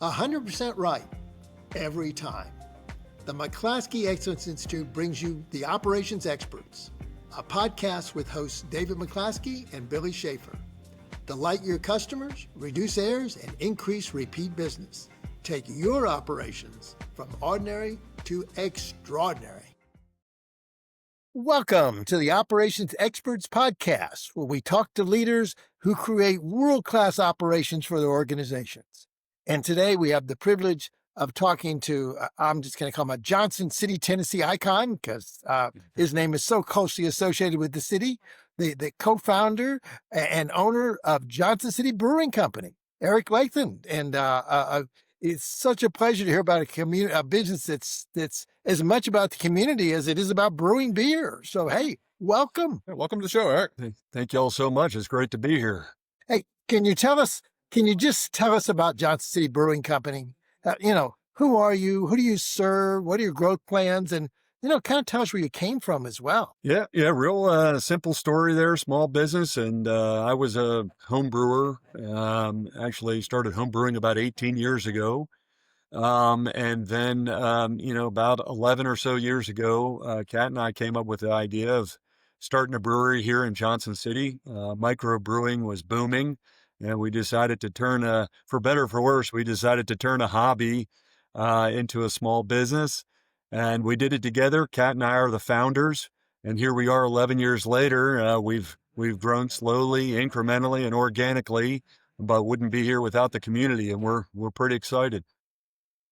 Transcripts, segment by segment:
100% right, every time. The McClaskey Excellence Institute brings you The Operations Experts, a podcast with hosts David McClaskey and Billy Schaefer. Delight your customers, reduce errors, and increase repeat business. Take your operations from ordinary to extraordinary. Welcome to the Operations Experts Podcast, where we talk to leaders who create world-class operations for their organizations. And today we have the privilege of talking to, I'm just going to call him a Johnson City, Tennessee icon, because his name is so closely associated with the city, the co-founder and owner of Johnson City Brewing Company, Eric Latham. And it's such a pleasure to hear about a business that's as much about the community as it is about brewing beer. So, hey, welcome. Hey, welcome to the show, Eric. Thank you all so much. It's great to be here. Hey, can you just tell us about Johnson City Brewing Company? Who are you? Who do you serve? What are your growth plans? And, kind of tell us where you came from as well. Yeah, real simple story there, small business. And I was a home brewer, actually started home brewing about 18 years ago. And then, about 11 or so years ago, Kat and I came up with the idea of starting a brewery here in Johnson City. Micro brewing was booming. And we decided to turn for better or for worse, we decided to turn a hobby into a small business. And we did it together. Kat and I are the founders. And here we are 11 years later. We've grown slowly, incrementally, and organically, but wouldn't be here without the community. And we're pretty excited.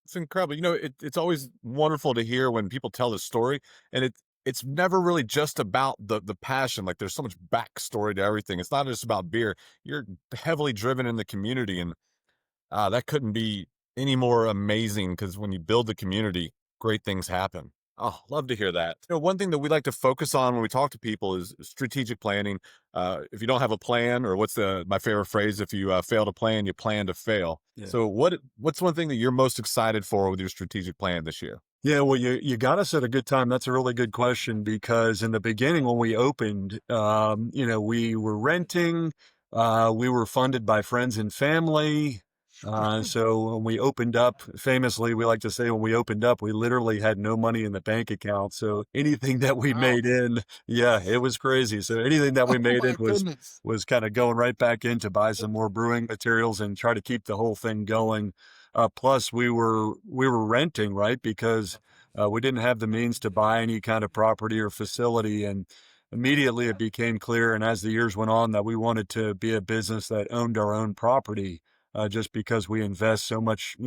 It's incredible. It's always wonderful to hear when people tell the story, and it's never really just about the passion. Like, there's so much backstory to everything. It's not just about beer. You're heavily driven in the community, and that couldn't be any more amazing, because when you build the community, great things happen. Oh, love to hear that. One thing that we like to focus on when we talk to people is strategic planning. If you don't have a plan, or my favorite phrase, if you fail to plan, you plan to fail. Yeah. So what's one thing that you're most excited for with your strategic plan this year? Yeah, well, you got us at a good time. That's a really good question, because in the beginning when we opened, we were renting, we were funded by friends and family. So when we opened up, famously, we like to say when we opened up, we literally had no money in the bank account. So anything that we made in, it was crazy. So anything that we made in was kind of going right back in to buy some more brewing materials and try to keep the whole thing going. Plus we were renting, right? Because we didn't have the means to buy any kind of property or facility. And immediately it became clear, and as the years went on, that we wanted to be a business that owned our own property. Just because we invest so much,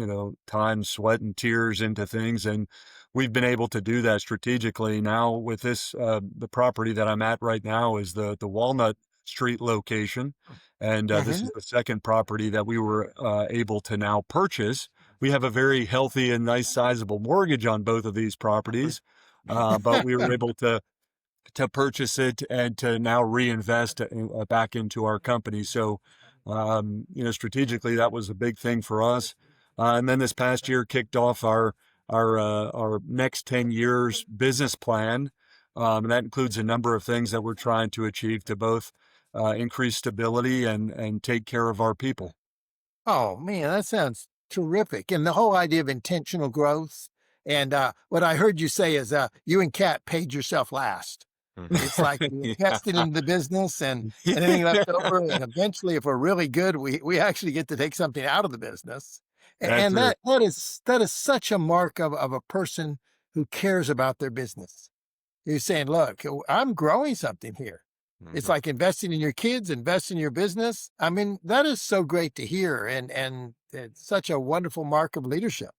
time, sweat, and tears into things. And we've been able to do that strategically. Now with this, the property that I'm at right now is the Walnut Street location. And this is the second property that we were able to now purchase. We have a very healthy and nice sizable mortgage on both of these properties, but we were able to purchase it and to now reinvest back into our company. So, strategically, that was a big thing for us. And then this past year kicked off our next 10 years business plan. And that includes a number of things that we're trying to achieve to both increase stability and take care of our people. Oh, man, that sounds terrific. And the whole idea of intentional growth. And what I heard you say is you and Kat paid yourself last. It's like we invested in the business and anything left over. And eventually, if we're really good, we actually get to take something out of the business. And that is such a mark of a person who cares about their business. You're saying, look, I'm growing something here. It's like investing in your kids, invest in your business. I mean, that is so great to hear. And it's such a wonderful mark of leadership.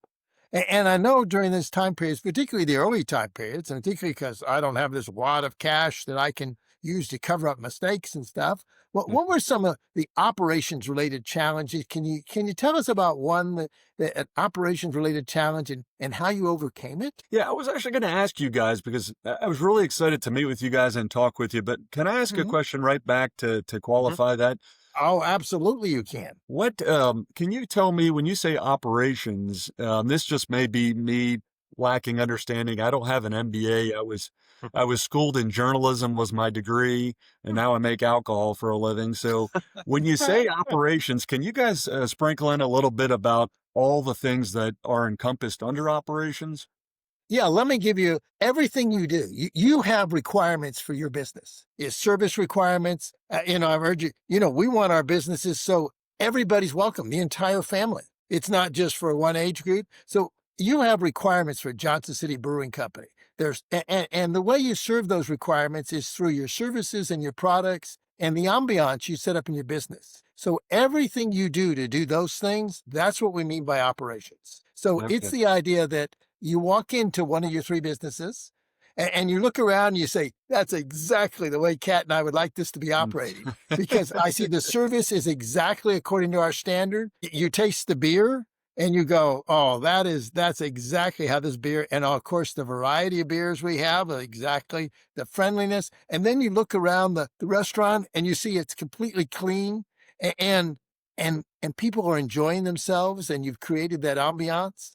And I know during this time periods, particularly the early time periods, and particularly because I don't have this wad of cash that I can use to cover up mistakes and stuff. What were some of the operations related challenges? Can you tell us about one an operations related challenge and how you overcame it? Yeah, I was actually going to ask you guys, because I was really excited to meet with you guys and talk with you. But can I ask a question right back to qualify that? Oh, absolutely you can. What can you tell me when you say operations? This just may be me lacking understanding. I don't have an MBA. I was schooled in journalism was my degree, and now I make alcohol for a living. So when you say operations, can you guys sprinkle in a little bit about all the things that are encompassed under operations? Yeah, let me give you everything you do. You have requirements for your business. It's service requirements. I've heard you, we want our businesses so everybody's welcome, the entire family. It's not just for one age group. So you have requirements for Johnson City Brewing Company. And the way you serve those requirements is through your services and your products and the ambiance you set up in your business. So everything you do to do those things, that's what we mean by operations. So it's Okay. the idea that you walk into one of your three businesses and you look around and you say, that's exactly the way Kat and I would like this to be operating, because I see the service is exactly according to our standard. You taste the beer and you go, oh, that's exactly how this beer, and of course, the variety of beers we have, exactly the friendliness. And then you look around the restaurant and you see it's completely clean and, and people are enjoying themselves, and you've created that ambiance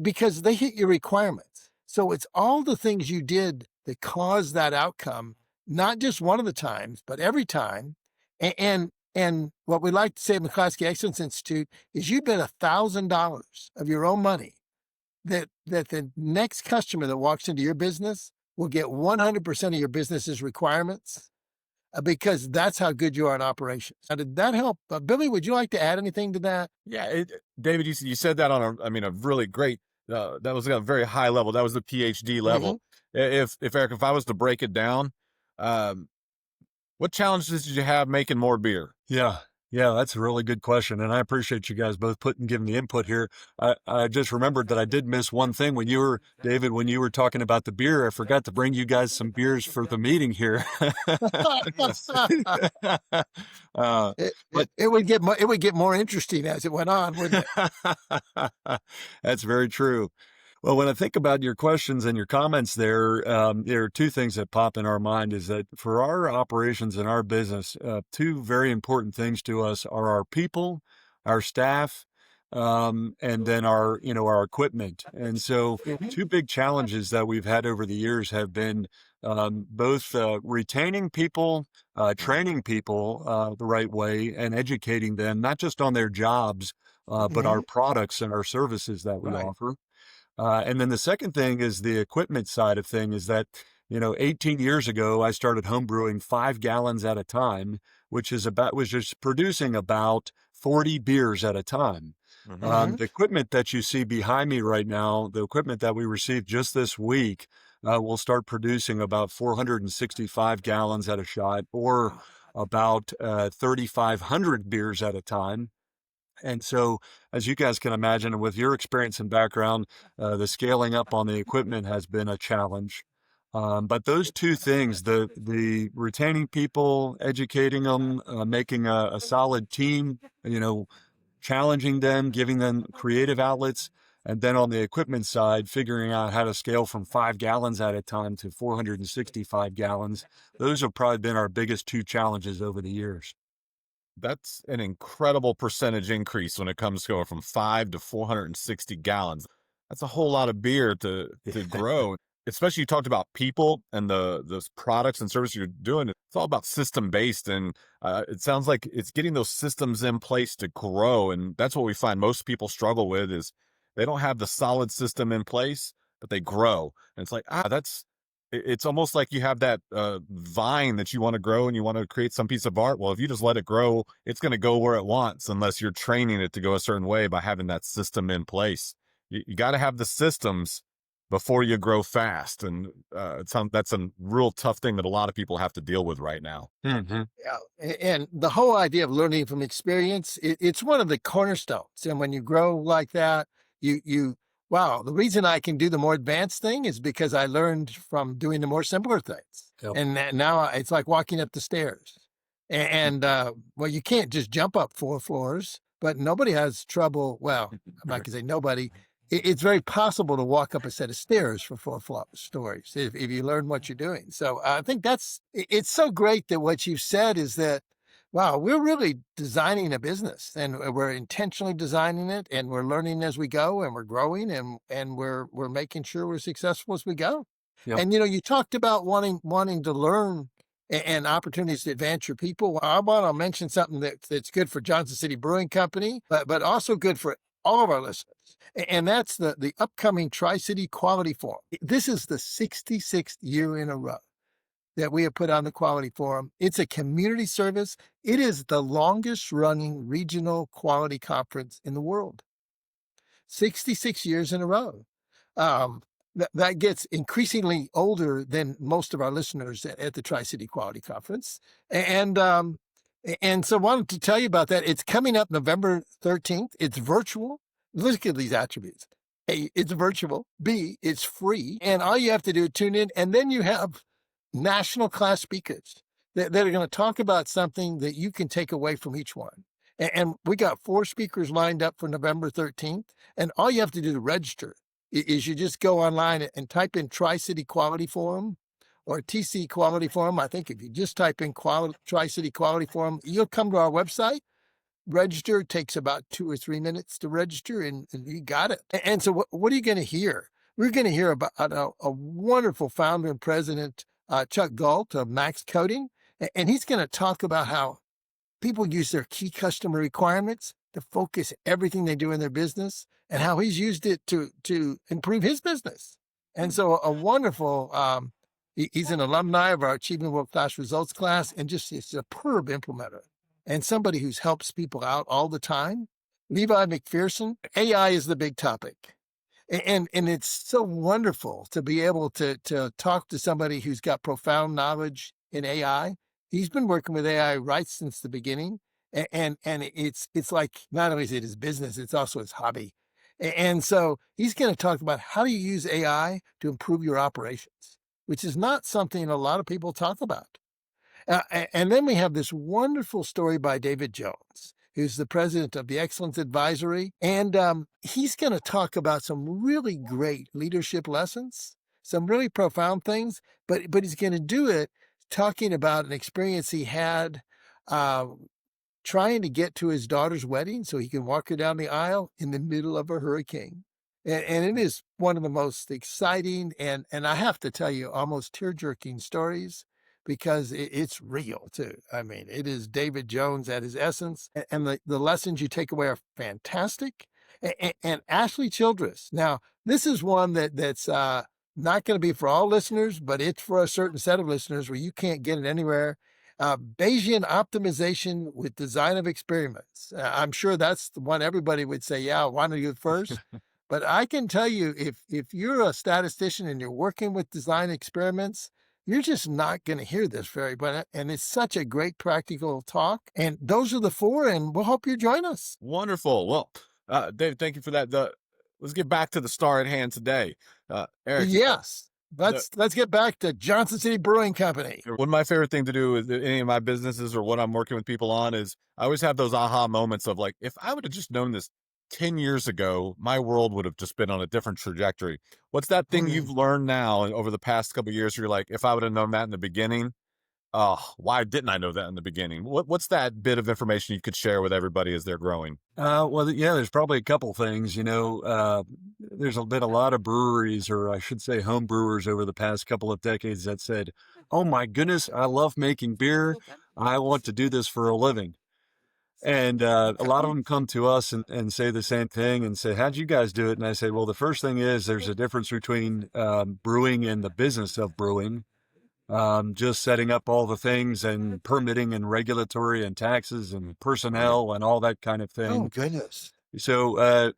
because they hit your requirements. So it's all the things you did that caused that outcome, not just one of the times, but every time. And what we like to say at McCloskey Excellence Institute is you bet $1,000 of your own money that the next customer that walks into your business will get 100% of your business's requirements, because that's how good you are in operations. Now, did that help? Billy, would you like to add anything to that? Yeah, David, you said that on a really great, that was a very high level. That was the PhD level. If Eric, if I was to break it down, um, what challenges did you have making more beer? Yeah. Yeah, that's a really good question. And I appreciate you guys both giving the input here. I just remembered that I did miss one thing when you were, David, when you were talking about the beer. I forgot to bring you guys some beers for the meeting here. uh, but It would get more interesting as it went on, wouldn't it? That's very true. Well, when I think about your questions and your comments there are two things that pop in our mind is that for our operations and our business, two very important things to us are our people, our staff, and then our equipment. And so Mhm. two big challenges that we've had over the years have been both retaining people, training people the right way, and educating them, not just on their jobs, but our Mhm. products and our services that we Right. offer. And then the second thing is the equipment side of thing is that, 18 years ago, I started homebrewing 5 gallons at a time, was just producing about 40 beers at a time. Mhm. The equipment that you see behind me right now, the equipment that we received just this week, will start producing about 465 gallons at a shot, or about 3,500 beers at a time. And so, as you guys can imagine, and with your experience and background, the scaling up on the equipment has been a challenge. But those two things, the retaining people, educating them, making a solid team, challenging them, giving them creative outlets, and then on the equipment side, figuring out how to scale from 5 gallons at a time to 465 gallons. Those have probably been our biggest two challenges over the years. That's an incredible percentage increase when it comes to going from 5 to 460 gallons. That's a whole lot of beer to grow. Especially you talked about people and those products and services you're doing. It's all about system based, and it sounds like it's getting those systems in place to grow. And that's what we find most people struggle with is they don't have the solid system in place, but they grow. And it's like it's almost like you have that vine that you want to grow and you want to create some piece of art. Well, if you just let it grow, it's going to go where it wants unless you're training it to go a certain way by having that system in place. You got to have the systems before you grow fast. And that's a real tough thing that a lot of people have to deal with right now. Mm-hmm. Yeah. And the whole idea of learning from experience, it's one of the cornerstones. And when you grow like that, wow, the reason I can do the more advanced thing is because I learned from doing the more simpler things. Yep. And now it's like walking up the stairs. Well, you can't just jump up 4 floors, but nobody has trouble. Well, I'm not going to say nobody. It's very possible to walk up a set of stairs for 4 stories if you learn what you're doing. So I think it's so great that what you've said is that Wow, we're really designing a business, and we're intentionally designing it, and we're learning as we go, and we're growing, and we're making sure we're successful as we go. Yep. And you talked about wanting to learn and opportunities to advance your people. Well, I want to mention something that's good for Johnson City Brewing Company, but also good for all of our listeners. And that's the upcoming Tri-City Quality Forum. This is the 66th year in a row that we have put on the Quality Forum. It's a community service. It is the longest running regional quality conference in the world. 66 years in a row. That gets increasingly older than most of our listeners at the Tri-City Quality Conference. And so I wanted to tell you about that. It's coming up November 13th. It's virtual. Look at these attributes. A, it's virtual. B, it's free. And all you have to do is tune in. And then you have national class speakers that are going to talk about something that you can take away from each one. And we got 4 speakers lined up for November 13th. And all you have to do to register is you just go online and type in Tri-City Quality Forum or TC Quality Forum. I think if you just type in Tri-City Quality Forum, you'll come to our website. Register. It takes about 2 or 3 minutes to register, and you got it. And so what are you going to hear? We're going to hear about a wonderful founder and president, Chuck Galt of Max Coding, and he's going to talk about how people use their key customer requirements to focus everything they do in their business, and how he's used it to improve his business. And so a wonderful, he's an alumni of our Achieving World Class Results class, and just a superb implementer and somebody who helps people out all the time. Levi McPherson, AI is the big topic. And it's so wonderful to be able to talk to somebody who's got profound knowledge in AI. He's been working with AI right since the beginning. And it's like, not only is it his business, it's also his hobby. And so he's going to talk about how do you use AI to improve your operations, which is not something a lot of people talk about. And then we have this wonderful story by David Jones, who's the president of the Excellence Advisory. And he's going to talk about some really great leadership lessons, some really profound things, but he's going to do it talking about an experience he had trying to get to his daughter's wedding so he can walk her down the aisle in the middle of a hurricane. And it is one of the most exciting and I have to tell you, almost tear-jerking stories, because it's real too. I mean, it is David Jones at his essence, and the lessons you take away are fantastic. And Ashley Childress. Now, this is one that's not going to be for all listeners, but it's for a certain set of listeners where you can't get it anywhere. Bayesian optimization with design of experiments. I'm sure that's the one everybody would say, yeah, I want to do it first. But I can tell you, if you're a statistician and you're working with design experiments, you're just not going to hear this very much. And it's such a great practical talk. And those are the 4, and we'll hope you join us. Wonderful. Well, Dave, thank you for that. Let's get back to the star at hand today. Eric. Yes. Let's get back to Johnson City Brewing Company. One of my favorite thing to do with any of my businesses or what I'm working with people on is I always have those aha moments of like, if I would have just known this 10 years ago, my world would have just been on a different trajectory. What's that thing you've learned now and over the past couple of years? You're like, if I would have known that in the beginning, why didn't I know that in the beginning? What's that bit of information you could share with everybody as they're growing? Well, yeah, there's probably a couple things, there's been a lot of breweries, or I should say home brewers over the past couple of decades that said, oh my goodness, I love making beer. I want to do this for a living. And a lot of them come to us and say the same thing and say, how'd you guys do it? And I say, well, the first thing is there's a difference between brewing and the business of brewing. Just setting up all the things and permitting and regulatory and taxes and personnel and all that kind of thing. Oh, goodness. So,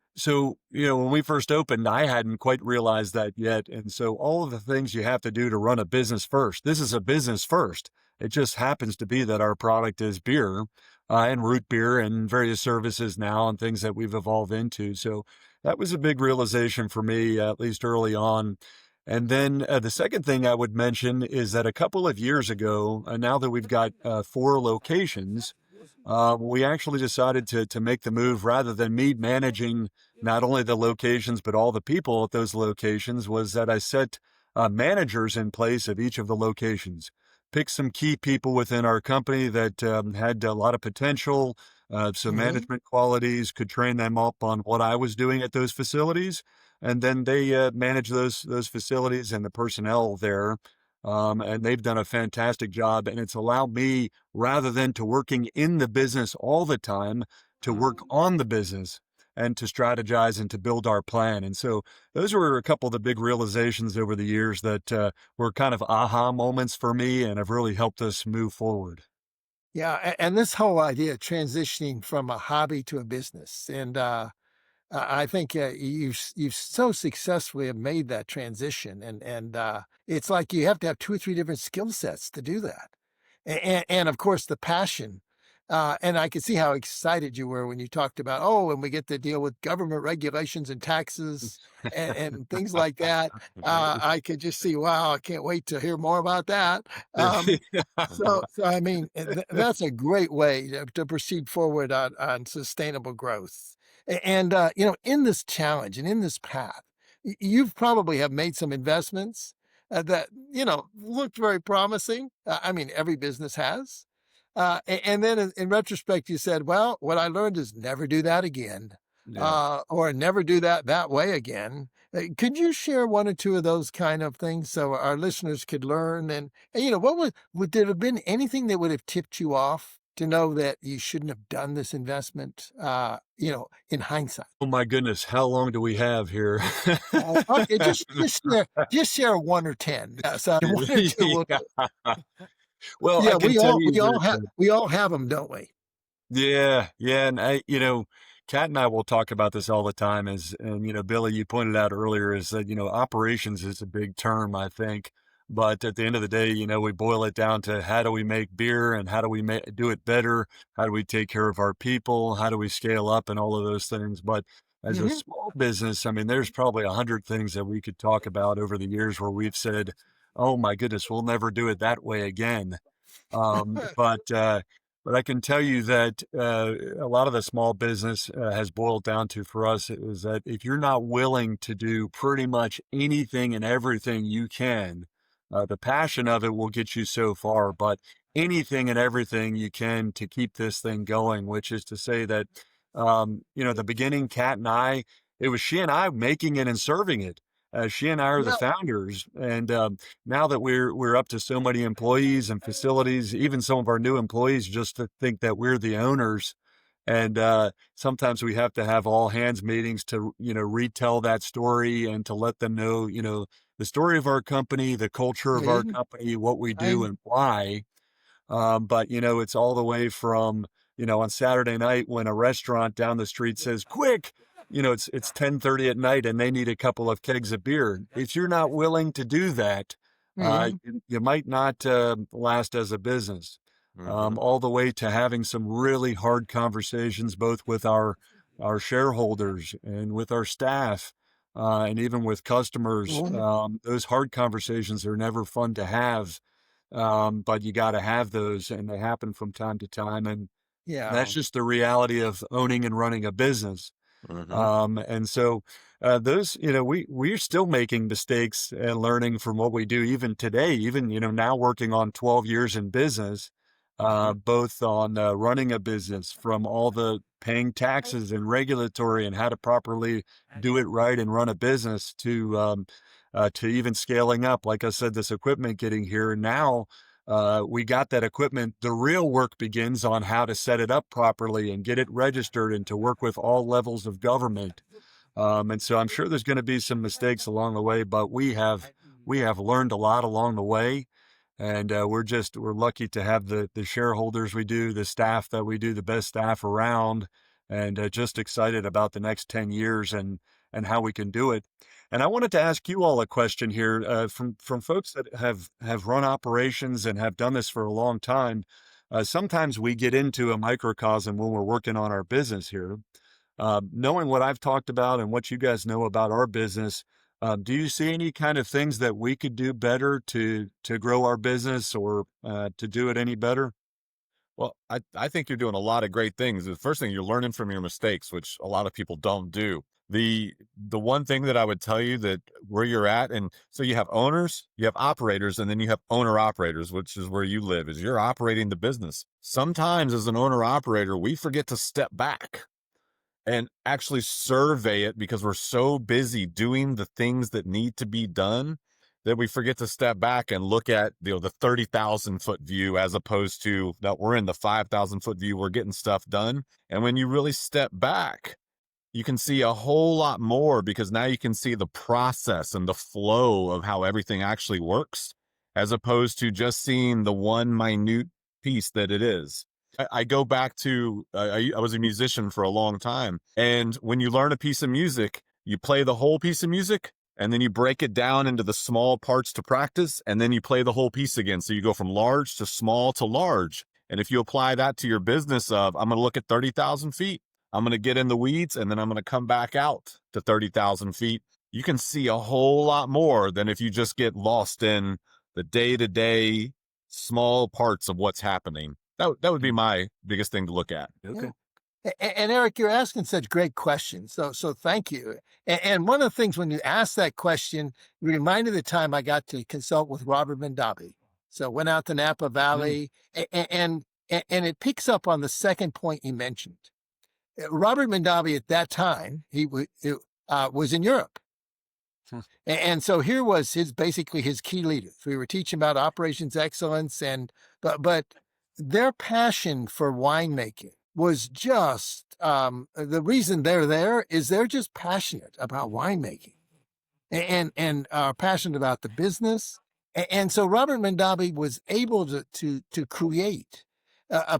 when we first opened, I hadn't quite realized that yet. And so all of the things you have to do to run a business first, this is a business first. It just happens to be that our product is beer and root beer and various services now and things that we've evolved into. So that was a big realization for me, at least early on. And then the second thing I would mention is that a couple of years ago, now that we've got 4 locations, we actually decided to make the move rather than me managing not only the locations, but all the people at those locations, was that I set managers in place of each of the locations. picked some key people within our company that had a lot of potential, some Hmm. management qualities, could train them up on what I was doing at those facilities, and then they manage those facilities and the personnel there. And they've done a fantastic job, and it's allowed me, rather than to working in the business all the time, to work on the business and to strategize and to build our plan. And so those were a couple of the big realizations over the years that were kind of aha moments for me and have really helped us move forward. Yeah, and this whole idea of transitioning from a hobby to a business, and I think you've so successfully have made that transition, and it's like you have to have two or three different skill sets to do that, and of course the passion. And I could see how excited you were when you talked about, oh, and we get to deal with government regulations and taxes and things like that. I could just see, wow, I can't wait to hear more about that. Um, so I mean, that's a great way to proceed forward on sustainable growth. And in this challenge and in this path, you've probably have made some investments that looked very promising. I mean, every business has. And then in retrospect, you said, "Well, what I learned is never do that again, Yeah. or never do that way again." Could you share one or two of those kind of things so our listeners could learn? And what would there have been anything that would have tipped you off to know that you shouldn't have done this investment? In hindsight. Oh my goodness, how long do we have here? Okay, just share one or 10. Yes, one or two will Yeah. do. Well, I Yeah, can we tell all you we all have that. we all have them, don't we? Yeah, yeah, and Kat and I will talk about this all the time. And Billy, you pointed out earlier, is that operations is a big term, I think, but at the end of the day, we boil it down to how do we make beer and how do we do it better? How do we take care of our people? How do we scale up and all of those things? But as a Mhm. small business, I mean, there's probably 100 things that we could talk about over the years where we've said, "Oh my goodness, we'll never do it that way again." Um, but uh, but I can tell you that a lot of the small business has boiled down to, for us, is that if you're not willing to do pretty much anything and everything you can, the passion of it will get you so far, but anything and everything you can to keep this thing going, which is to say that, the beginning, Kat and I, it was she and I making it and serving it. She and I are the Yeah. founders, and now that we're up to so many employees and facilities, even some of our new employees just to think that we're the owners. And sometimes we have to have all hands meetings to retell that story and to let them know the story of our company, the culture of our See? company, what we do, I and why. But it's all the way from, on Saturday night when a restaurant down the street says, "Quick," it's 10:30 at night and they need a couple of kegs of beer. If you're not willing to do that, mhm. you might not last as a business. Mhm. All the way to having some really hard conversations, both with our shareholders and with our staff, and even with customers. Mhm. Those hard conversations are never fun to have, but you got to have those, and they happen from time to time. And that's Yeah. just the reality of owning and running a business. Mhm. And so those, we're still making mistakes and learning from what we do even today, even, now working on 12 years in business, Mhm. both on running a business, from all the paying taxes and regulatory and how to properly do it right and run a business, to even scaling up. Like I said, this equipment getting here now, we got that equipment. The real work begins on how to set it up properly and get it registered and to work with all levels of government. And so I'm sure there's going to be some mistakes along the way, but we have learned a lot along the way. And we're lucky to have the shareholders we do, the staff that we do, the best staff around, and just excited about the next 10 years and how we can do it. And I wanted to ask you all a question here, from folks that have run operations and have done this for a long time. Sometimes we get into a microcosm when we're working on our business here. Knowing what I've talked about and what you guys know about our business, do you see any kind of things that we could do better to grow our business, or to do it any better? Well, I think you're doing a lot of great things. The first thing, you're learning from your mistakes, which a lot of people don't do. The one thing that I would tell you that where you're at, and so you have owners, you have operators, and then you have owner operators, which is where you live, is you're operating the business. Sometimes as an owner operator, we forget to step back and actually survey it because we're so busy doing the things that need to be done that we forget to step back and look at the 30,000 foot view as opposed to that we're in the 5,000 foot view, we're getting stuff done. And when you really step back, you can see a whole lot more because now you can see the process and the flow of how everything actually works, as opposed to just seeing the one minute piece that it is. I go back to, I was a musician for a long time. And when you learn a piece of music, you play the whole piece of music and then you break it down into the small parts to practice. And then you play the whole piece again. So you go from large to small to large. And if you apply that to your business of, I'm going to look at 30,000 feet, I'm going to get in the weeds, and then I'm going to come back out to 30,000 feet. You can see a whole lot more than if you just get lost in the day-to-day small parts of what's happening. That would be my biggest thing to look at. Okay. And Eric, you're asking such great questions. So thank you. And one of the things when you ask that question, you reminded the time I got to consult with Robert Mondavi. So went out to Napa Valley, and it picks up on the second point you mentioned. Robert Mondavi at that time, he was in Europe. And so here was basically his key leaders. We were teaching about operations excellence, but their passion for winemaking was just, the reason they're there is they're just passionate about winemaking and are passionate about the business. And so Robert Mondavi was able to create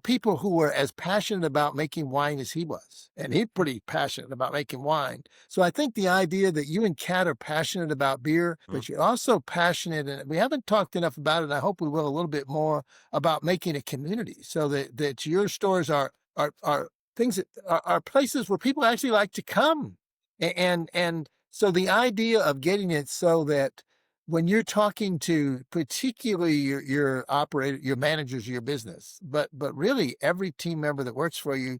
people who were as passionate about making wine as he was. And he's pretty passionate about making wine. So I think the idea that you and Kat are passionate about beer, but you're also passionate, and we haven't talked enough about it, and I hope we will a little bit more, about making a community so that your stores are things that are places where people actually like to come. And so the idea of getting it so that when you're talking to particularly your operator, your managers of your business, but really every team member that works for you,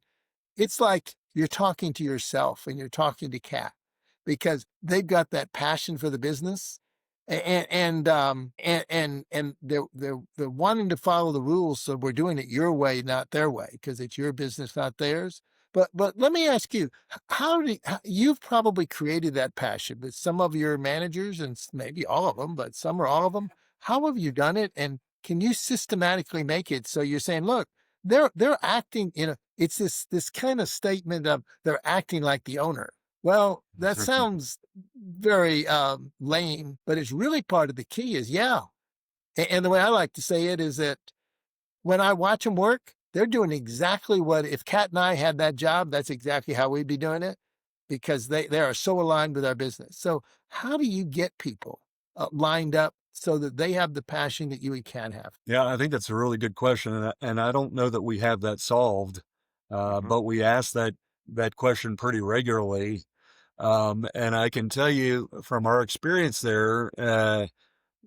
it's like you're talking to yourself and you're talking to Kat because they've got that passion for the business and they're wanting to follow the rules. So we're doing it your way, not their way, because it's your business, not theirs. But let me ask you, you've probably created that passion with some of your managers and maybe all of them, but some or all of them. How have you done it? And can you systematically make it so you're saying, look, they're acting, it's this kind of statement of they're acting like the owner. Well, that sounds very lame, but it's really part of the key is, yeah. And the way I like to say it is that when I watch them work, they're doing exactly what, if Kat and I had that job, that's exactly how we'd be doing it because they are so aligned with our business. So how do you get people lined up so that they have the passion that you and Kat have? Yeah, I think that's a really good question. And I don't know that we have that solved, but we ask that question pretty regularly. And I can tell you from our experience there,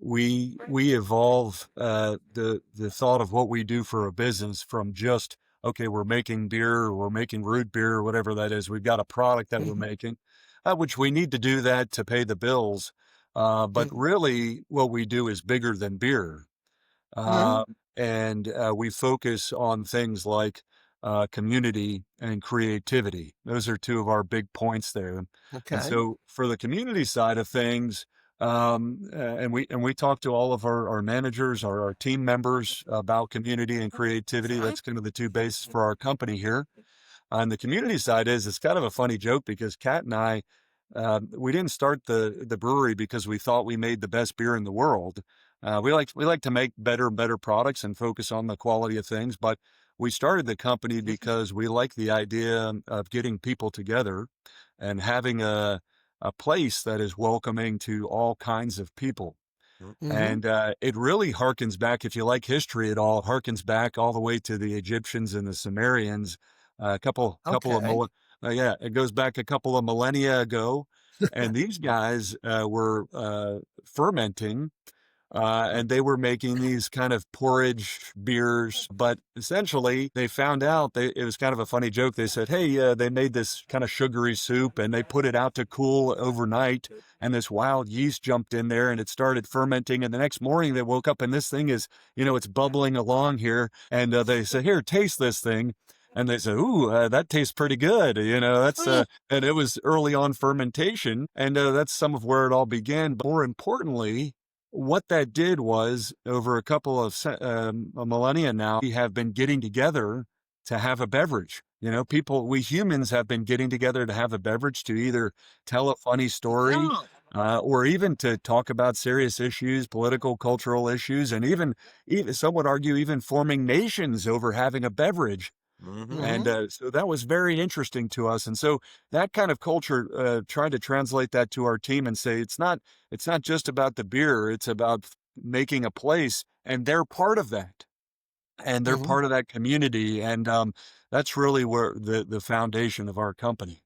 we evolve the thought of what we do for a business from just, okay, we're making beer or we're making root beer or whatever that is. We've got a product that we're making, which we need to do that to pay the bills. But really what we do is bigger than beer. And we focus on things like community and creativity. Those are two of our big points there. Okay. And so for the community side of things, and we talk to all of our managers, our team members about community and creativity. That's kind of the two bases for our company here. On the community side it's kind of a funny joke because Kat and I, we didn't start the brewery because we thought we made the best beer in the world. We like to make better and better products and focus on the quality of things. But we started the company because we like the idea of getting people together and having a place that is welcoming to all kinds of people. And it really harkens back, if you like history at all, harkens back all the way to the Egyptians and the Sumerians. It goes back a couple of millennia ago. And these guys were fermenting and they were making these kind of porridge beers, but essentially they found out it was kind of a funny joke. They said, hey, they made this kind of sugary soup and they put it out to cool overnight, and this wild yeast jumped in there and it started fermenting. And the next morning they woke up and this thing is, it's bubbling along here. And they said, here, taste this thing. And they said, ooh, that tastes pretty good. And it was early on fermentation. And that's some of where it all began. But more importantly, what that did was, over a couple of a millennia now, we have been getting together to have a beverage. We humans have been getting together to have a beverage, to either tell a funny story, or even to talk about serious issues, political, cultural issues, and even some would argue even forming nations over having a beverage. And so that was very interesting to us. And so that kind of culture, trying to translate that to our team and say, it's not just about the beer, it's about making a place, and they're part of that. And they're part of that community. And that's really where the foundation of our company.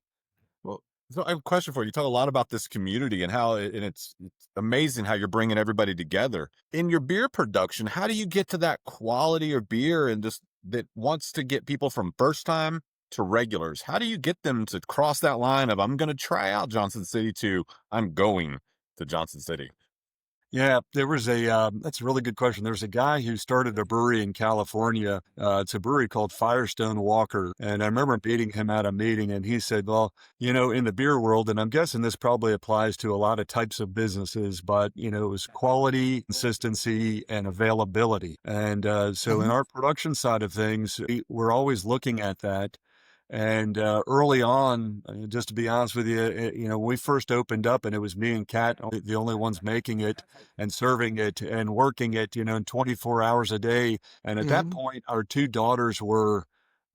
Well, so I have a question for you. You talk a lot about this community and how, and it's amazing how you're bringing everybody together. In your beer production, how do you get to that quality of beer and just that wants to get people from first time to regulars? How do you get them to cross that line of, I'm going to try out Johnson City, to I'm going to Johnson City? Yeah, that's a really good question. There's a guy who started a brewery in California. It's a brewery called Firestone Walker. And I remember meeting him at a meeting, and he said, well, in the beer world, and I'm guessing this probably applies to a lot of types of businesses, but, it was quality, consistency, and availability. And so in our production side of things, we're always looking at that. And early on, just to be honest with you, when we first opened up, and it was me and Kat, the only ones making it and serving it and working it, in 24 hours a day. And at that point, our two daughters were,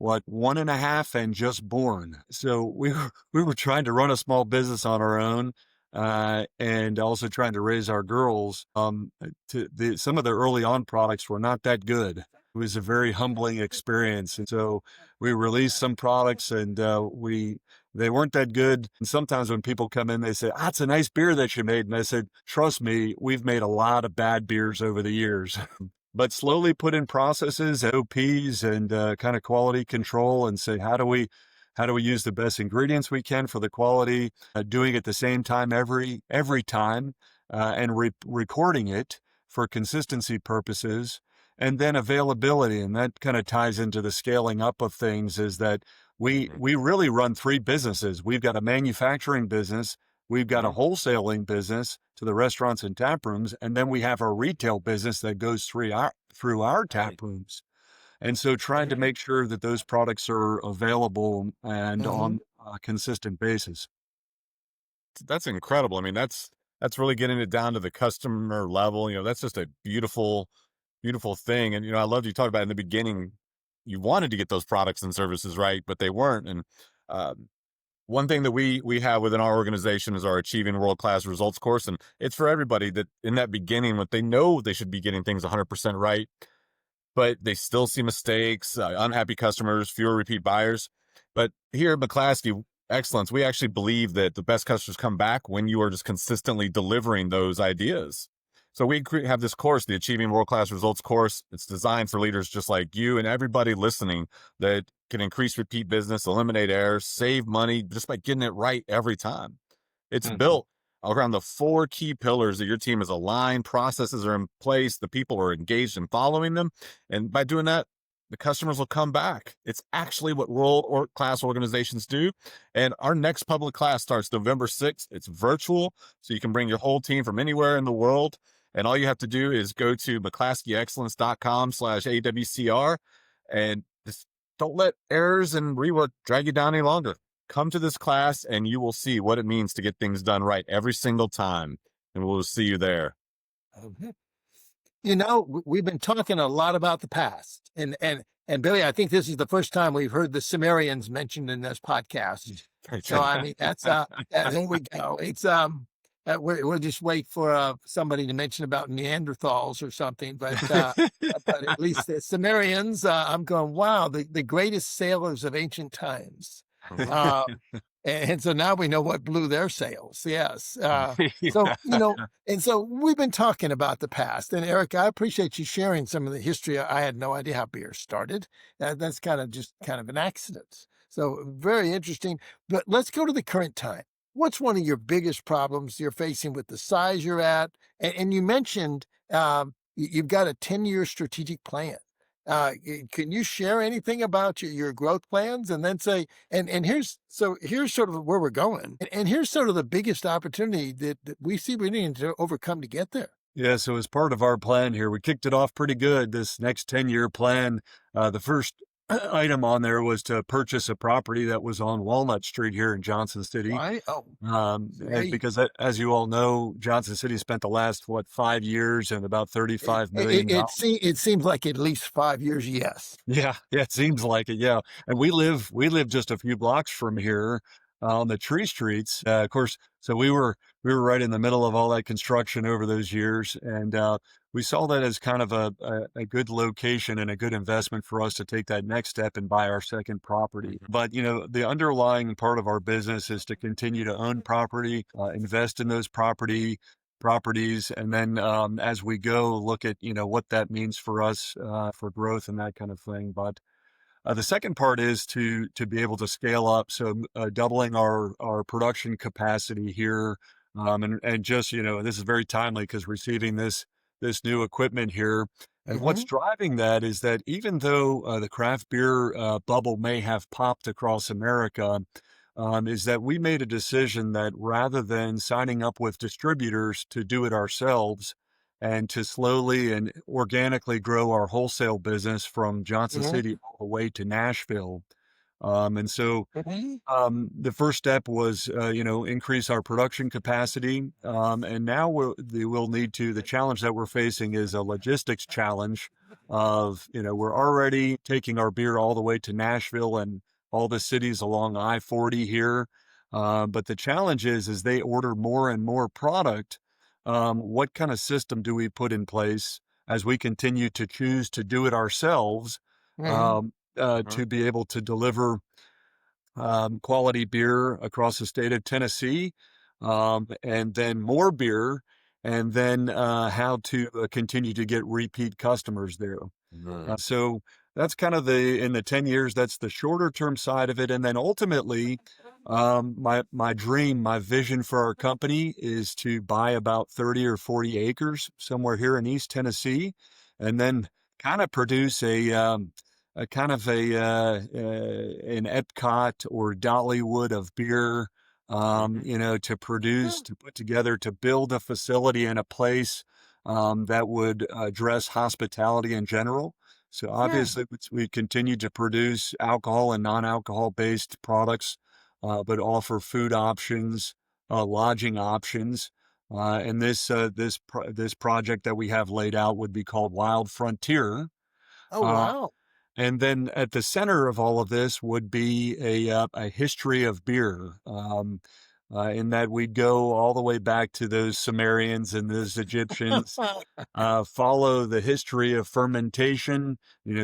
1.5 and just born. So we were trying to run a small business on our own. And also trying to raise our girls. Some of the early on products were not that good. It was a very humbling experience. And so we released some products, and they weren't that good. And sometimes when people come in, they say, it's a nice beer that you made. And I said, trust me, we've made a lot of bad beers over the years. But slowly put in processes, OPs, and kind of quality control, and say, how do we use the best ingredients we can for the quality, doing it at the same time every time, and recording it for consistency purposes. And then availability, and that kind of ties into the scaling up of things, is that we really run three businesses. We've got a manufacturing business, we've got a wholesaling business to the restaurants and tap rooms, and then we have our retail business that goes through our tap rooms. And so trying to make sure that those products are available and on a consistent basis. That's incredible. I mean, that's really getting it down to the customer level. That's just a beautiful thing. And, I loved you talk about in the beginning, you wanted to get those products and services right, but they weren't. And one thing that we have within our organization is our Achieving World-Class Results course. And it's for everybody that in that beginning, when they know they should be getting things 100% right, but they still see mistakes, unhappy customers, fewer repeat buyers. But here at McClaskey Excellence, we actually believe that the best customers come back when you are just consistently delivering those ideas. So we have this course, the Achieving World-Class Results course. It's designed for leaders just like you and everybody listening that can increase repeat business, eliminate errors, save money just by getting it right every time. It's built around the 4 key pillars that your team is aligned, processes are in place, the people are engaged in following them. And by doing that, the customers will come back. It's actually what world-class organizations do. And our next public class starts November 6th. It's virtual, so you can bring your whole team from anywhere in the world. And all you have to do is go to McClaskeyExcellence.com/AWCR, and just don't let errors and rework drag you down any longer. Come to this class and you will see what it means to get things done right every single time. And we'll see you there. We've been talking a lot about the past, and Billy, I think this is the first time we've heard the Sumerians mentioned in this podcast. So I mean, that's there we go. It's we'll just wait for somebody to mention about Neanderthals or something, but at least the Sumerians, I'm going, wow, the greatest sailors of ancient times. And so now we know what blew their sales. Yes. So, Yeah. and so we've been talking about the past. And Eric, I appreciate you sharing some of the history. I had no idea how beer started. That's kind of an accident. So very interesting. But let's go to the current time. What's one of your biggest problems you're facing with the size you're at? And you mentioned you've got a 10-year strategic plan. Can you share anything about your growth plans and then say, and here's sort of where we're going. And here's sort of the biggest opportunity that we see we need to overcome to get there. Yeah, so as part of our plan here, we kicked it off pretty good. This next 10-year plan, the first item on there was to purchase a property that was on Walnut Street here in Johnson City. Right? Oh, great. Because as you all know, Johnson City spent the last, 5 years and about $35 million. It seems like at least 5 years. Yes. Yeah, yeah, it seems like it. Yeah, and we live just a few blocks from here on the Tree Streets. Of course, so we were right in the middle of all that construction over those years, and we saw that as kind of a good location and a good investment for us to take that next step and buy our second property. But the underlying part of our business is to continue to own property, invest in those properties, and then as we go, look at what that means for us for growth and that kind of thing. But the second part is to be able to scale up, so doubling our production capacity here, and just this is very timely because receiving this new equipment here. And what's Hmm. driving that is that even though the craft beer bubble may have popped across America, is that we made a decision that rather than signing up with distributors to do it ourselves and to slowly and organically grow our wholesale business from Johnson Hmm. City all the way to Nashville. And so Hmm. the first step was, increase our production capacity. And now we'll need to, the challenge that we're facing is a logistics challenge of, we're already taking our beer all the way to Nashville and all the cities along I-40 here. But the challenge is they order more and more product. What kind of system do we put in place as we continue to choose to do it ourselves, Hmm. to be able to deliver quality beer across the state of Tennessee, and then more beer, and then how to continue to get repeat customers there. So that's kind of in the 10 years, that's the shorter term side of it. And then ultimately, my dream, my vision for our company is to buy about 30 or 40 acres somewhere here in East Tennessee, and then kind of produce a kind of an Epcot or Dollywood of beer, to put together, to build a facility in a place that would address hospitality in general. So Yeah. obviously, we continue to produce alcohol and non-alcohol based products, but offer food options, lodging options. And this project that we have laid out would be called Wild Frontier. Oh, Uh, wow. and then at the center of all of this would be a history of beer, in that we'd go all the way back to those Sumerians and those Egyptians, follow the history of fermentation,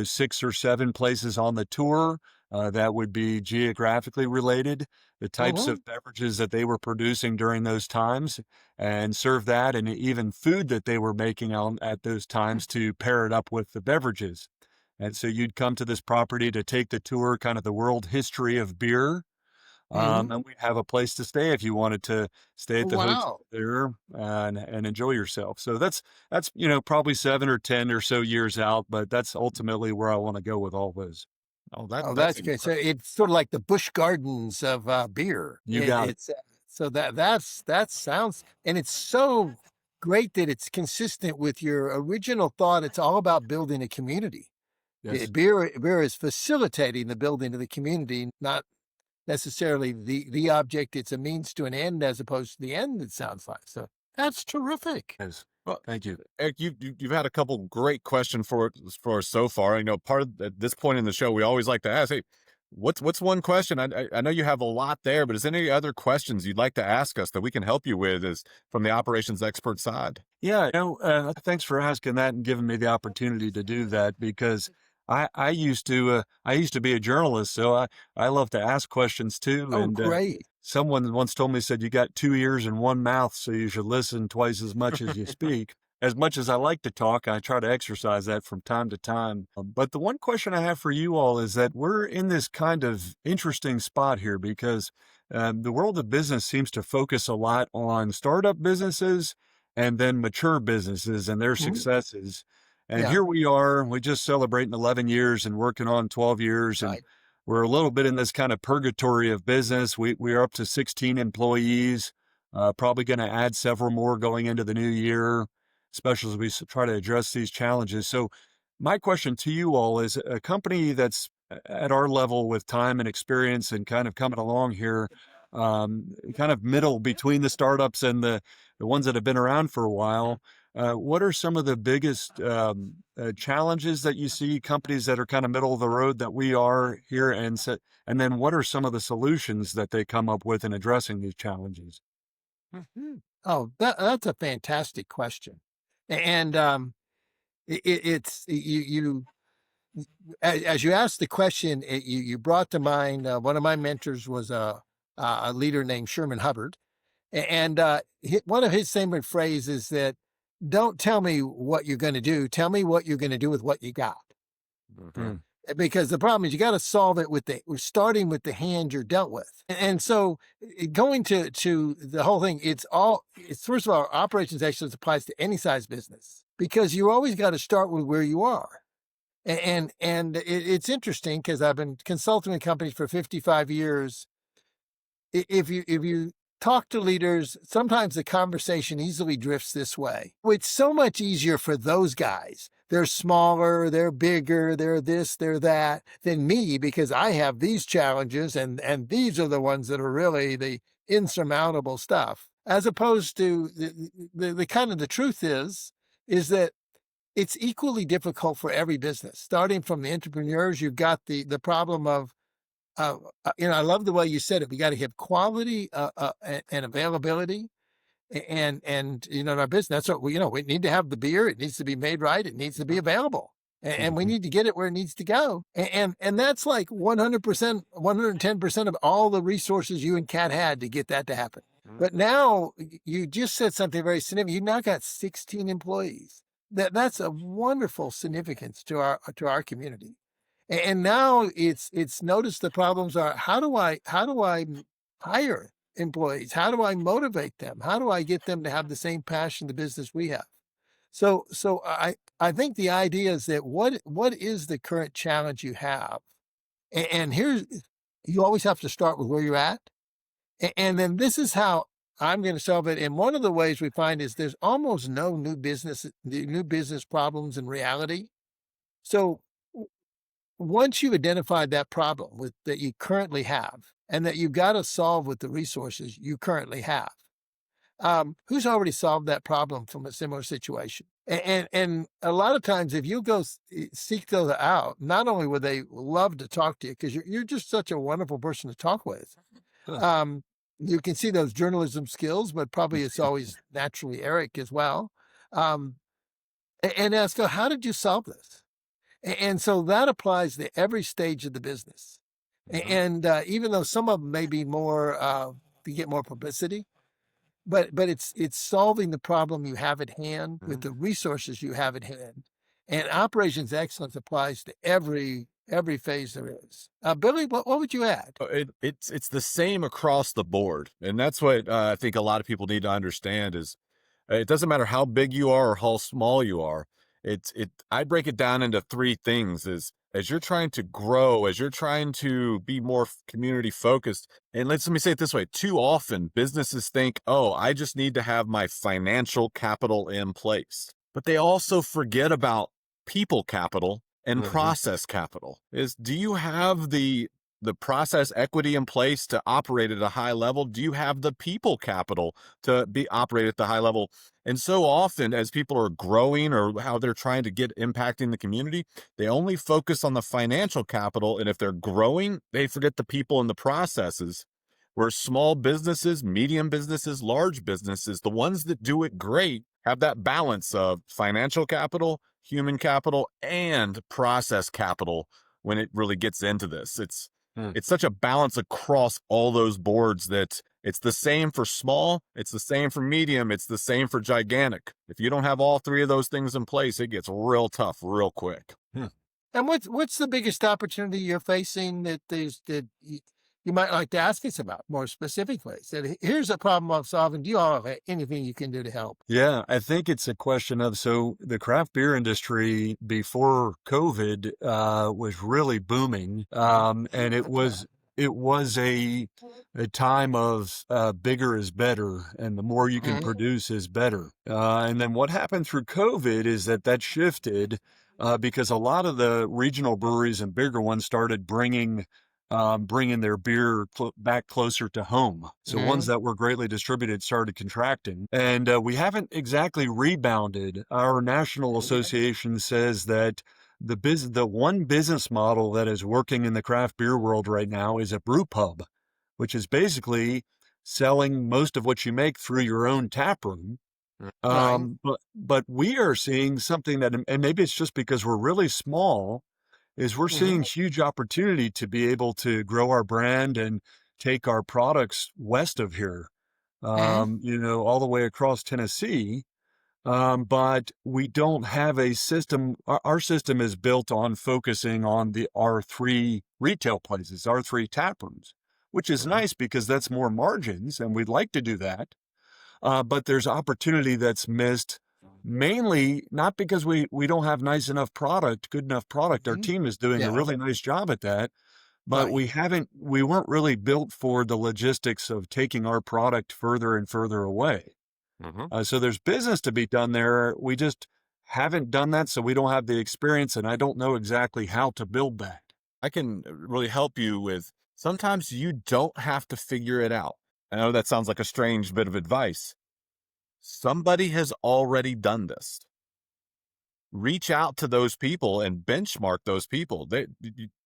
6 or 7 places on the tour that would be geographically related, the types Hmm. of beverages that they were producing during those times, and serve that, and even food that they were making at those times to pair it up with the beverages. And so you'd come to this property to take the tour, kind of the world history of beer. Hmm. And we'd have a place to stay if you wanted to stay at the hotel Wow. there and enjoy yourself. So that's probably 7 or 10 or so years out, but that's ultimately where I want to go with all this. Oh, Oh, that's that's great. So incredible. it's sort of like the Busch Gardens of beer. You got it. So that sounds, and it's so great that it's consistent with your original thought. It's all about building a community. Yes. Beer is facilitating the building of the community, not necessarily the object. It's a means to an end as opposed to the end, it sounds like. So that's terrific. Yes. Well, Thank you. Eric, you've had a couple great questions for us so far. Part of at this point in the show, we always like to ask, hey, what's one question? I know you have a lot there, but is there any other questions you'd like to ask us that we can help you with, as from the operations expert side? Yeah. Thanks for asking that and giving me the opportunity to do that, because I used to be a journalist, so I love to ask questions too. Oh, And great. someone once told me, said, you got 2 ears and one mouth, so you should listen twice as much as you speak. As much as I like to talk, I try to exercise that from time to time. But the one question I have for you all is that we're in this kind of interesting spot here because the world of business seems to focus a lot on startup businesses and then mature businesses and their Mhm. successes. And Yeah, here we are, we just celebrating 11 years and working on 12 years. And right. we're a little bit in this kind of purgatory of business. We are up to 16 employees, probably going to add several more going into the new year, especially as we try to address these challenges. So my question to you all is a company that's at our level with time and experience and kind of coming along here, kind of middle between the startups and the ones that have been around for a while. What are some of the biggest challenges that you see companies that are kind of middle of the road that we are here, and then what are some of the solutions that they come up with in addressing these challenges? Mhm. Oh, that's a fantastic question. And it's as you asked the question, you brought to mind one of my mentors was a leader named Sherman Hubbard, and one of his favorite phrases is that don't tell me what you're going to do, tell me what you're going to do with what you got. Mm, Because the problem is you got to solve it we're starting with the hand you're dealt with. And so going to the whole thing, it's first of all, operations excellence applies to any size business because you always got to start with where you are. It's interesting because I've been consulting with companies for 55 years. If you talk to leaders, sometimes the conversation easily drifts this way. It's so much easier for those guys. They're smaller, they're bigger, they're this, they're that, than me because I have these challenges and these are the ones that are really the insurmountable stuff. As opposed to the kind of the truth is that it's equally difficult for every business. Starting from the entrepreneurs, you've got the problem of I love the way you said it. We got to have quality and availability, and in our business, that's what we need to have the beer. It needs to be made right. It needs to be available, and we mhm, need to get it where it needs to go. And that's like 100%, 110% of all the resources you and Kat had to get that to happen. But now you just said something very significant. You now got 16 employees. That's a wonderful significance to our community. And now it's notice the problems are how do I hire employees? How do I motivate them? How do I get them to have the same passion the business we have? So I think the idea is that what is the current challenge you have? And here's you always have to start with where you're at. And then this is how I'm going to solve it. And one of the ways we find is there's almost no new business problems in reality. So once you've identified that problem that you currently have and that you've got to solve with the resources you currently have, who's already solved that problem from a similar situation? And a lot of times, if you go seek those out, not only would they love to talk to you because you're just such a wonderful person to talk with. huh, Um, you can see those journalism skills, but probably it's always naturally Eric as well. Um, and ask, "Oh, how did you solve this?" And so that applies to every stage of the business. mhm, And even though some of them may be more to get more publicity, but it's solving the problem you have at hand with Mhm. the resources you have at hand. And operations excellence applies to every phase there is. Billy, what would you add? It's the same across the board, and that's what I think a lot of people need to understand is it doesn't matter how big you are or how small you are. I break it down into three things is as you're trying to grow, as you're trying to be more community focused. And let me say it this way, too often businesses think, "Oh, I just need to have my financial capital in place." But they also forget about people capital and mhm, process capital. Is do you have the process equity in place to operate at a high level? Do you have the people capital to be operate at the high level? And so often as people are growing or how they're trying to get impacting the community, they only focus on the financial capital. And if they're growing, they forget the people and the processes. Where small businesses, medium businesses, large businesses, the ones that do it great have that balance of financial capital, human capital and process capital when it really gets into this. It's such a balance across all those boards that it's the same for small, it's the same for medium, it's the same for gigantic. If you don't have all three of those things in place, it gets real tough real quick. And what's the biggest opportunity you're facing that you might like to ask us about more specifically? So here's a problem I'm solving. Do you all have anything you can do to help? Yeah, I think it's a question of, so the craft beer industry before COVID was really booming, and it was a time of bigger is better, and the more you can produce is better. And then what happened through COVID is that shifted because a lot of the regional breweries and bigger ones started bringing their beer back closer to home. So ones that were greatly distributed started contracting, and we haven't exactly rebounded. Our national association says that the one business model that is working in the craft beer world right now is a brew pub, which is basically selling most of what you make through your own tap room. But we are seeing something that, and maybe it's just because we're really small, is we're seeing huge opportunity to be able to grow our brand and take our products west of here, all the way across Tennessee. But we don't have a system. Our system is built on focusing on our three retail places, our three tap rooms, which is nice because that's more margins, and we'd like to do that. But there's opportunity that's missed, mainly not because we don't have good enough product. Our team is doing a really nice job at that, but we weren't really built for the logistics of taking our product further and further away. So there's business to be done there. We just haven't done that, so we don't have the experience, and I don't know exactly how to build that. I can really help you with, sometimes you don't have to figure it out. I know that sounds like a strange bit of advice. Somebody has already done this. Reach out to those people and benchmark those people.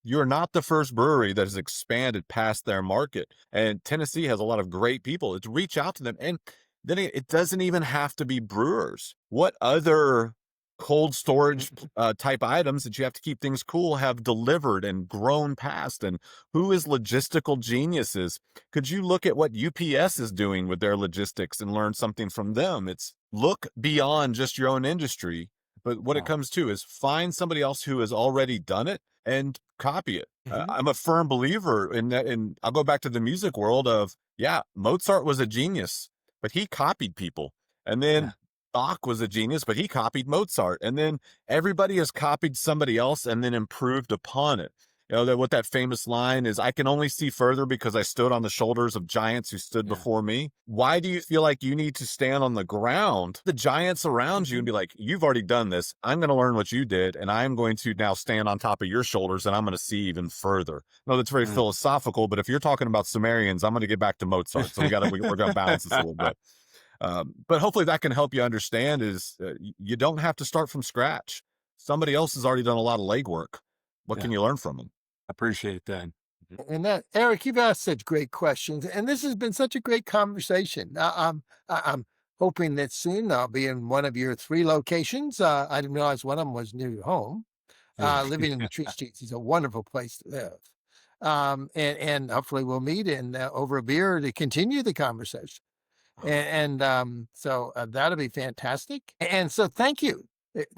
You're not the first brewery that has expanded past their market. And Tennessee has a lot of great people. It's reach out to them. And then it doesn't even have to be brewers. What other cold storage type items that you have to keep things cool have delivered and grown past? And who is logistical geniuses? Could you look at what UPS is doing with their logistics and learn something from them? It's look beyond just your own industry. But what it comes to is find somebody else who has already done it and copy it. I'm a firm believer in that. And I'll go back to the music world of, Mozart was a genius, but he copied people. And then Bach was a genius, but he copied Mozart. And then everybody has copied somebody else and then improved upon it. What that famous line is, I can only see further because I stood on the shoulders of giants who stood before me. Why do you feel like you need to stand on the ground, the giants around you, and be like, you've already done this. I'm going to learn what you did, and I'm going to now stand on top of your shoulders, and I'm going to see even further. No, that's very philosophical, but if you're talking about Sumerians, I'm going to get back to Mozart. So we're going to balance this a little bit. But hopefully that can help you understand is you don't have to start from scratch. Somebody else has already done a lot of legwork. What can you learn from them? Appreciate that. And that, Eric, you've asked such great questions, and this has been such a great conversation. I'm hoping that soon I'll be in one of your 3 locations. I didn't realize one of them was near your home. Living in the Tree Streets is a wonderful place to live. And hopefully we'll meet over a beer to continue the conversation. So that'll be fantastic. And so thank you.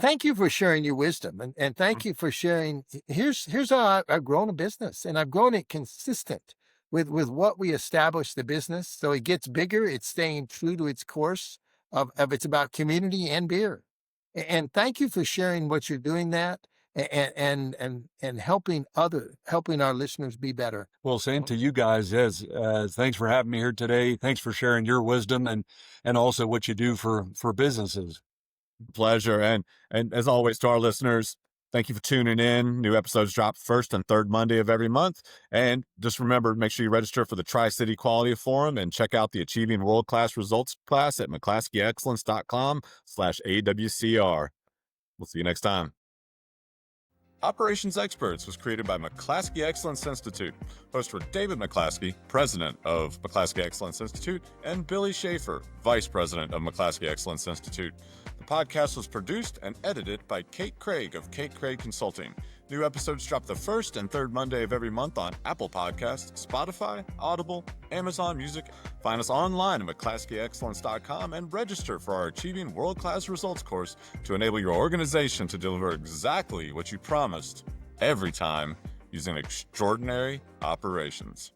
Thank you for sharing your wisdom, and thank you for sharing. Here's how I've grown a business, and I've grown it consistent with what we established the business. So it gets bigger. It's staying true to its course of it's about community and beer. And thank you for sharing what you're doing that and helping our listeners be better. Well, same to you guys. As thanks for having me here today. Thanks for sharing your wisdom and also what you do for businesses. Pleasure. And as always, to our listeners, thank you for tuning in. New episodes drop first and third Monday of every month. And just remember, make sure you register for the Tri-City Quality Forum and check out the Achieving World-Class Results class at McClaskeyExcellence.com/AWCR. We'll see you next time. Operations Experts was created by McClaskey Excellence Institute. Hosts were David McClaskey, president of McClaskey Excellence Institute, and Billy Schaefer, Vice President of McClaskey Excellence Institute. The podcast was produced and edited by Kate Craig of Kate Craig Consulting. New episodes drop the first and third Monday of every month on Apple Podcasts, Spotify, Audible, Amazon Music. Find us online at McClaskeyExcellence.com and register for our Achieving World-Class Results course to enable your organization to deliver exactly what you promised every time using extraordinary operations.